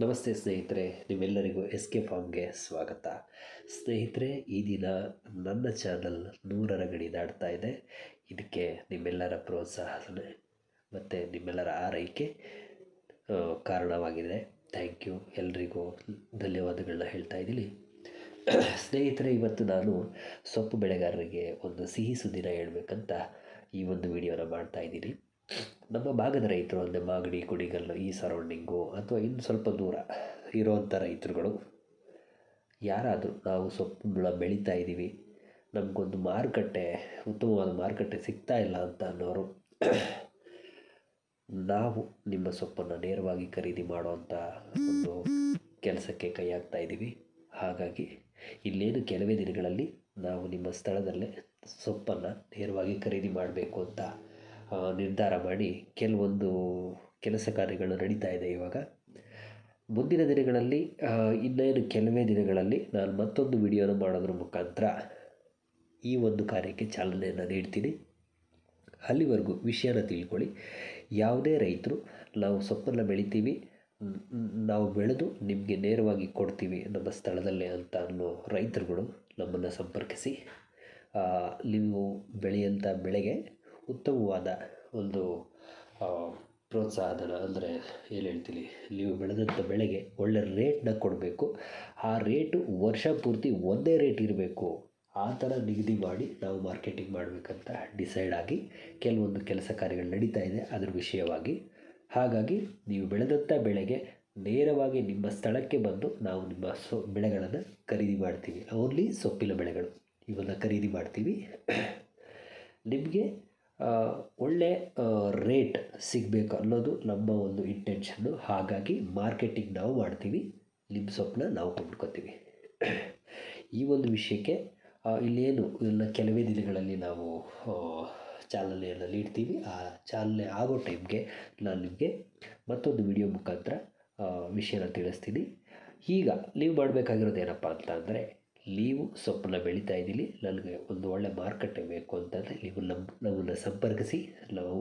ನಮಸ್ತೆ ಸ್ನೇಹಿತರೆ, ನಿಮ್ಮೆಲ್ಲರಿಗೂ ಎಸ್ ಕೆ ಫಾರ್ಮ್ಗೆ ಸ್ವಾಗತ. ಸ್ನೇಹಿತರೆ, ಈ ದಿನ ನನ್ನ ಚಾನಲ್ 100ರ ಗಡಿ ದಾಟ್ತಾ ಇದೆ. ಇದಕ್ಕೆ ನಿಮ್ಮೆಲ್ಲರ ಪ್ರೋತ್ಸಾಹನೆ ಮತ್ತು ನಿಮ್ಮೆಲ್ಲರ ಆರೈಕೆ ಕಾರಣವಾಗಿದೆ. ಥ್ಯಾಂಕ್ ಯು, ಎಲ್ರಿಗೂ ಧನ್ಯವಾದಗಳನ್ನ ಹೇಳ್ತಾ ಇದ್ದೀನಿ. ಸ್ನೇಹಿತರೆ, ಇವತ್ತು ನಾನು ಸೊಪ್ಪು ಬೆಳೆಗಾರರಿಗೆ ಒಂದು ಸಿಹಿ ಸುದ್ದಿನ ಹೇಳ್ಬೇಕಂತ ಈ ಒಂದು ವಿಡಿಯೋನ ಮಾಡ್ತಾಯಿದ್ದೀನಿ. ನಮ್ಮ ಭಾಗದ ರೈತರು ಅಂದರೆ ಮಾಗಡಿ, ಕುಣಿಗಲ್ಲು ಈ ಸರೌಂಡಿಂಗು ಅಥವಾ ಇನ್ನು ಸ್ವಲ್ಪ ದೂರ ಇರೋವಂಥ ರೈತರುಗಳು ಯಾರಾದರೂ ನಾವು ಸೊಪ್ಪನ್ನ ಬೆಳೀತಾ ಇದ್ದೀವಿ, ನಮಗೊಂದು ಮಾರುಕಟ್ಟೆ, ಉತ್ತಮವಾದ ಮಾರುಕಟ್ಟೆ ಸಿಗ್ತಾ ಇಲ್ಲ ಅಂತ ಅನ್ನೋರು, ನಾವು ನಿಮ್ಮ ಸೊಪ್ಪನ್ನು ನೇರವಾಗಿ ಖರೀದಿ ಮಾಡುವಂಥ ಒಂದು ಕೆಲಸಕ್ಕೆ ಕೈ ಹಾಕ್ತಾ ಇದ್ದೀವಿ. ಹಾಗಾಗಿ ಇಲ್ಲೇನು ಕೆಲವೇ ದಿನಗಳಲ್ಲಿ ನಾವು ನಿಮ್ಮ ಸ್ಥಳದಲ್ಲೇ ಸೊಪ್ಪನ್ನು ನೇರವಾಗಿ ಖರೀದಿ ಮಾಡಬೇಕು ಅಂತ ನಿರ್ಧಾರ ಮಾಡಿ ಕೆಲವೊಂದು ಕೆಲಸ ಕಾರ್ಯಗಳು ನಡೀತಾ ಇದೆ. ಇವಾಗ ಮುಂದಿನ ದಿನಗಳಲ್ಲಿ ಇನ್ನೇನು ಕೆಲವೇ ದಿನಗಳಲ್ಲಿ ನಾನು ಮತ್ತೊಂದು ವಿಡಿಯೋನ ಮಾಡೋದ್ರ ಮುಖಾಂತರ ಈ ಒಂದು ಕಾರ್ಯಕ್ಕೆ ಚಾಲನೆಯನ್ನು ನೀಡ್ತೀನಿ. ಅಲ್ಲಿವರೆಗೂ ವಿಷಯನ ತಿಳ್ಕೊಳ್ಳಿ. ಯಾವುದೇ ರೈತರು ನಾವು ಸೊಪ್ಪನ್ನು ಬೆಳಿತೀವಿ, ನಾವು ಬೆಳೆದು ನಿಮಗೆ ನೇರವಾಗಿ ಕೊಡ್ತೀವಿ ನಮ್ಮ ಸ್ಥಳದಲ್ಲೇ ಅಂತ ಅನ್ನೋ ರೈತರುಗಳು ನಮ್ಮನ್ನು ಸಂಪರ್ಕಿಸಿ. ನೀವು ಬೆಳೆಯುವಂಥ ಬೆಳೆಗೆ ಉತ್ತಮವಾದ ಒಂದು ಪ್ರೋತ್ಸಾಹಧನ ಅಂದರೆ ಏನು ಹೇಳ್ತೀನಿ, ನೀವು ಬೆಳೆದಂಥ ಬೆಳೆಗೆ ಒಳ್ಳೆ ರೇಟನ್ನ ಕೊಡಬೇಕು. ಆ ರೇಟು ವರ್ಷ ಪೂರ್ತಿ ಒಂದೇ ರೇಟ್ ಇರಬೇಕು, ಆ ಥರ ನಿಗದಿ ಮಾಡಿ ನಾವು ಮಾರ್ಕೆಟಿಂಗ್ ಮಾಡಬೇಕಂತ ಡಿಸೈಡ್ ಆಗಿ ಕೆಲವೊಂದು ಕೆಲಸ ಕಾರ್ಯಗಳು ನಡೀತಾ ಇದೆ ಅದರ ವಿಷಯವಾಗಿ. ಹಾಗಾಗಿ ನೀವು ಬೆಳೆದಂಥ ಬೆಳೆಗೆ ನೇರವಾಗಿ ನಿಮ್ಮ ಸ್ಥಳಕ್ಕೆ ಬಂದು ನಾವು ನಿಮ್ಮ ಬೆಳೆಗಳನ್ನು ಖರೀದಿ ಮಾಡ್ತೀವಿ. ಓನ್ಲಿ ಸೊಪ್ಪಿನ ಬೆಳೆಗಳು ಇವನ್ನು ಖರೀದಿ ಮಾಡ್ತೀವಿ. ನಿಮಗೆ ಒಳ್ಳೆ ರೇಟ್ ಸಿಗಬೇಕು ಅನ್ನೋದು ನಮ್ಮ ಒಂದು ಇಂಟೆನ್ಷನ್ನು. ಹಾಗಾಗಿ ಮಾರ್ಕೆಟಿಂಗ್ ನಾವು ಮಾಡ್ತೀವಿ, ನಿಮ್ಮ ಸೊಪ್ಪನ್ನ ನಾವು ಕೊಂಡ್ಕೊತೀವಿ. ಈ ಒಂದು ವಿಷಯಕ್ಕೆ ಇಲ್ಲೇನು ಇನ್ನು ಕೆಲವೇ ದಿನಗಳಲ್ಲಿ ನಾವು ಚಾಲನೆಯನ್ನು ನೀಡ್ತೀವಿ. ಆ ಚಾಲನೆ ಆಗೋ ಟೈಮ್ಗೆ ನಾನು ನಿಮಗೆ ಮತ್ತೊಂದು ವಿಡಿಯೋ ಮುಖಾಂತರ ವಿಷಯನ ತಿಳಿಸ್ತೀನಿ. ಈಗ ನೀವು ಮಾಡಬೇಕಾಗಿರೋದು ಏನಪ್ಪ ಅಂತ ಅಂದರೆ, ನೀವು ಸೊಪ್ಪನ್ನು ಬೆಳೀತಾ ಇದ್ದೀರಿ, ನನಗೆ ಒಂದು ಒಳ್ಳೆ ಮಾರುಕಟ್ಟೆ ಬೇಕು ಅಂತಂದರೆ ನೀವು ನಮ್ಮನ್ನು ಸಂಪರ್ಕಿಸಿ. ನಾವು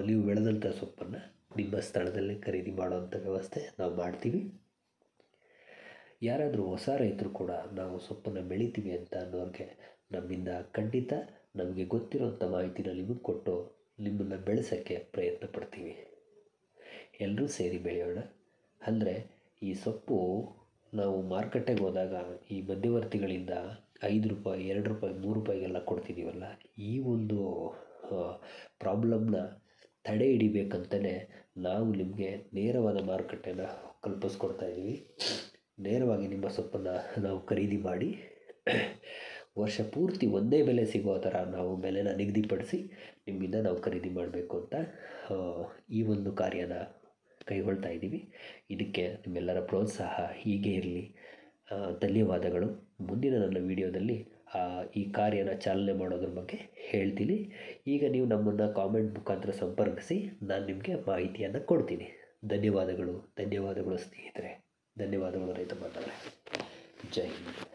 ನೀವು ಬೆಳೆದಂಥ ಸೊಪ್ಪನ್ನು ನಿಮ್ಮ ಸ್ಥಳದಲ್ಲಿ ಖರೀದಿ ಮಾಡುವಂಥ ವ್ಯವಸ್ಥೆ ನಾವು ಮಾಡ್ತೀವಿ. ಯಾರಾದರೂ ಹೊಸ ರೈತರು ಕೂಡ ನಾವು ಸೊಪ್ಪನ್ನು ಬೆಳಿತೀವಿ ಅಂತ ಅನ್ನೋರಿಗೆ ನಮ್ಮಿಂದ ಖಂಡಿತ ನಮಗೆ ಗೊತ್ತಿರೋಂಥ ಮಾಹಿತಿನ ನಿಮಗೆ ಕೊಟ್ಟು ನಿಮ್ಮನ್ನು ಬೆಳೆಸೋಕ್ಕೆ ಪ್ರಯತ್ನ ಪಡ್ತೀವಿ. ಎಲ್ಲರೂ ಸೇರಿ ಬೆಳೆಯೋಣ. ಅಂದರೆ ಈ ಸೊಪ್ಪು ನಾವು ಮಾರುಕಟ್ಟೆಗೆ ಹೋದಾಗ ಈ ಮಧ್ಯವರ್ತಿಗಳಿಂದ 5 ರೂಪಾಯಿ, 2 ರೂಪಾಯಿ, 3 ರೂಪಾಯಿಗೆಲ್ಲ ಕೊಡ್ತಿದ್ದೀವಲ್ಲ, ಈ ಒಂದು ಪ್ರಾಬ್ಲಮ್ನ ತಡೆ ಹಿಡಿಬೇಕಂತಲೇ ನಾವು ನಿಮಗೆ ನೇರವಾದ ಮಾರುಕಟ್ಟೆನ ಕಲ್ಪಿಸ್ಕೊಡ್ತಾಯಿದ್ದೀವಿ. ನೇರವಾಗಿ ನಿಮ್ಮ ಸೊಪ್ಪನ್ನು ನಾವು ಖರೀದಿ ಮಾಡಿ ವರ್ಷ ಪೂರ್ತಿ ಒಂದೇ ಬೆಲೆ ಸಿಗೋ ಥರ ನಾವು ಬೆಲೆನ ನಿಗದಿಪಡಿಸಿ ನಿಮ್ಮಿಂದ ನಾವು ಖರೀದಿ ಮಾಡಬೇಕು ಅಂತ ಈ ಒಂದು ಕಾರ್ಯನ ಕೈಗೊಳ್ತಾ ಇದ್ದೀವಿ. ಇದಕ್ಕೆ ನಿಮ್ಮೆಲ್ಲರ ಪ್ರೋತ್ಸಾಹ ಹೀಗೆ ಇರಲಿ. ಧನ್ಯವಾದಗಳು. ಮುಂದಿನ ನನ್ನ ವಿಡಿಯೋದಲ್ಲಿ ಈ ಕಾರ್ಯನ ಚಾಲನೆ ಮಾಡೋದ್ರ ಬಗ್ಗೆ ಹೇಳ್ತೀನಿ. ಈಗ ನೀವು ನಮ್ಮನ್ನು ಕಾಮೆಂಟ್ ಮುಖಾಂತರ ಸಂಪರ್ಕಿಸಿ, ನಾನು ನಿಮಗೆ ಮಾಹಿತಿಯನ್ನು ಕೊಡ್ತೀನಿ. ಧನ್ಯವಾದಗಳು ಸ್ನೇಹಿತರೆ. ಧನ್ಯವಾದಗಳು ರೈತ ಬಾಂಧವರೇ. ಜೈ ಹಿಂದ್.